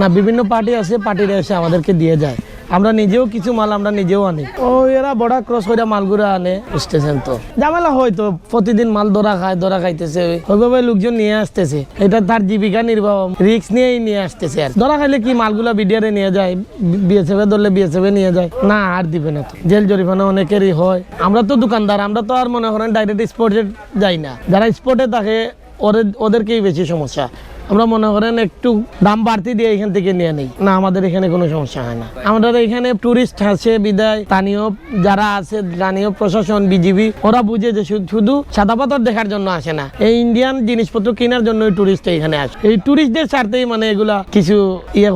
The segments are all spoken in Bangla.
না, বিভিন্ন পার্টি আছে, পার্টিরা এসে আমাদেরকে দিয়ে যায়। আমরা নিজেও কিছু মাল আমরা নিজেও আনি। ও এরা বড়া ক্রস করে মালগুলো আনে স্টেশন। তো ঝামেলা হয়তো প্রতিদিন মাল ধরা খাইতেছে, ওইভাবে লোকজন নিয়ে আসতেছে। এটা তার জীবিকা নির্বাহ, রিস্ক নিয়েই নিয়ে আসতেছে। আর ধরা খাইলে কি মালগুলা বিডিআরে নিয়ে যায়, বিএসএফ ধরলে বিএসএফ নিয়ে যায় না, আর দিবে না। তো জেল জরিমানা অনেকেরই হয়। আমরা তো দোকানদার, আমরা তো আর মনে করেন ডাইরেক্ট স্পটে যাই না। যারা স্পটে থাকে ওদেরকেই বেশি সমস্যা। আমরা মনে করেন একটু দাম বাড়তি দিয়ে এখান থেকে নিয়ে নেই না, আমাদের এখানে কোনো সমস্যা হয় না। আমাদের এখানে টুরিস্ট আছে বিদায়, স্থানীয় যারা আছে, স্থানীয় প্রশাসন, বিজিবি, ওরা বুঝে যে শুধু সাদা পাথর দেখার জন্য আসে না, এই ইন্ডিয়ান জিনিসপত্র কেনার জন্য টুরিস্ট এখানে আসে। এই টুরিস্টদের স্বার্থেই মানে এগুলা কিছু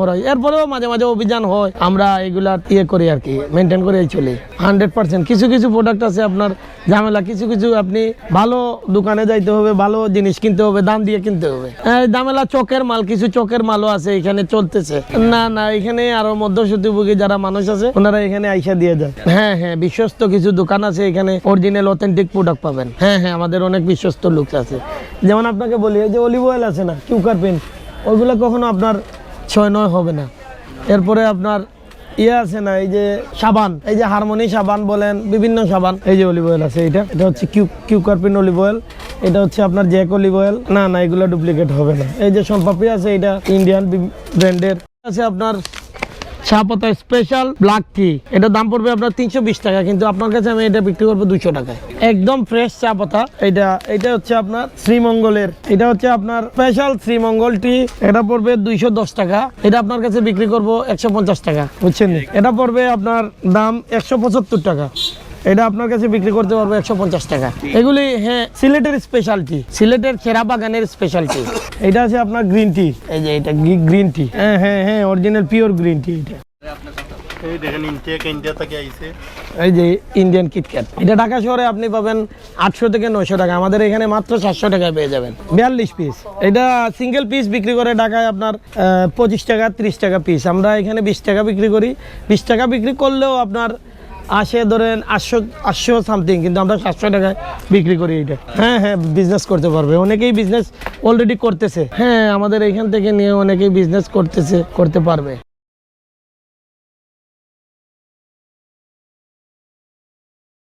করা হয়। এরপরেও মাঝে মাঝে অভিযান হয়, আমরা এগুলা করি আর কি, মেনটেন করে চলি 100%। কিছু কিছু প্রোডাক্ট আছে আপনার ঝামেলা, কিছু আপনি ভালো দোকানে যাইতে হবে, ভালো জিনিস কিনতে হবে, দাম দিয়ে কিনতে হবে। ঝামেলা চকের মাল, কিছু চকের মালও আছে এখানে চলতেছে না, এখানে আরো মধ্যস্বত্বভোগী যারা মানুষ আছে ওনারা এখানে আইসা দিয়ে যায়। হ্যাঁ, বিশ্বস্ত কিছু দোকান আছে এখানে, অরিজিনাল অথেন্টিক প্রোডাক্ট পাবেন। হ্যাঁ, আমাদের অনেক বিশ্বস্ত লোক আছে। যেমন আপনাকে বলি, এই যে অলিভ অয়েল আছে না, কিউকার পেন, ওইগুলো কখনো আপনার 6-9 হবে না। এরপরে আপনার আছে না, এই যে সাবান, এই যে হারমোনি সাবান বলেন, বিভিন্ন সাবান, এই যে অলিভ অয়েল আছে, এটা হচ্ছে কিউকারপিন অলিভ অয়েল, এটা হচ্ছে আপনার জ্যাক অলিভ অয়েল। না, এগুলো ডুপ্লিকেট হবে না। এই যে সোনপাপড়ি আছে, এটা ইন্ডিয়ান ব্র্যান্ডের আছে। আপনার চা পাতা স্পেশাল ব্ল্যাক টি, এটা দাম পড়বে আপনার 320 টাকা, কিন্তু আপনার কাছে আমি এটা বিক্রি করবো 200 টাকায়। একদম ফ্রেশ চা পাতা। এটা হচ্ছে আপনার শ্রীমঙ্গলের, এটা হচ্ছে আপনার স্পেশাল শ্রীমঙ্গল টি, এটা পড়বে 210 টাকা। এটা আপনার কাছে বিক্রি করবো 150 টাকা, বুঝছেন? এটা পড়বে আপনার দাম 175 টাকা, এটা আপনার কাছে বিক্রি করতে পারবো 150 টাকা। এগুলি সিলেটের স্পেশালিটি, সিলেটের চেরা বাগানের স্পেশালিটি। এটা আছে আপনার গ্রিন টি, এই যে এটা গ্রিন টি, হ্যাঁ, অরিজিনাল পিওর গ্রিন টি। এটা এই যে ইন্ডিয়ান কিটক্যাট, এটা ঢাকা শহরে আপনি পাবেন 800 থেকে 900 টাকা, আমাদের এখানে মাত্র 700 টাকায় পেয়ে যাবেন। 42 পিস, এটা সিঙ্গেল পিস বিক্রি করে ঢাকায় আপনার 25 টাকা 30 টাকা পিস। আমরা এখানে 20 টাকা বিক্রি করি। 20 টাকা বিক্রি করলেও আপনার আসে ধরেন 800 সামথিং, কিন্তু আমরা 700 টাকায় বিক্রি করি। এটা হ্যাঁ, বিজনেস করতে পারবে, অনেকেই বিজনেস অলরেডি করতেছে। হ্যাঁ, আমাদের এখান থেকে নিয়ে অনেকেই বিজনেস করতে পারবে।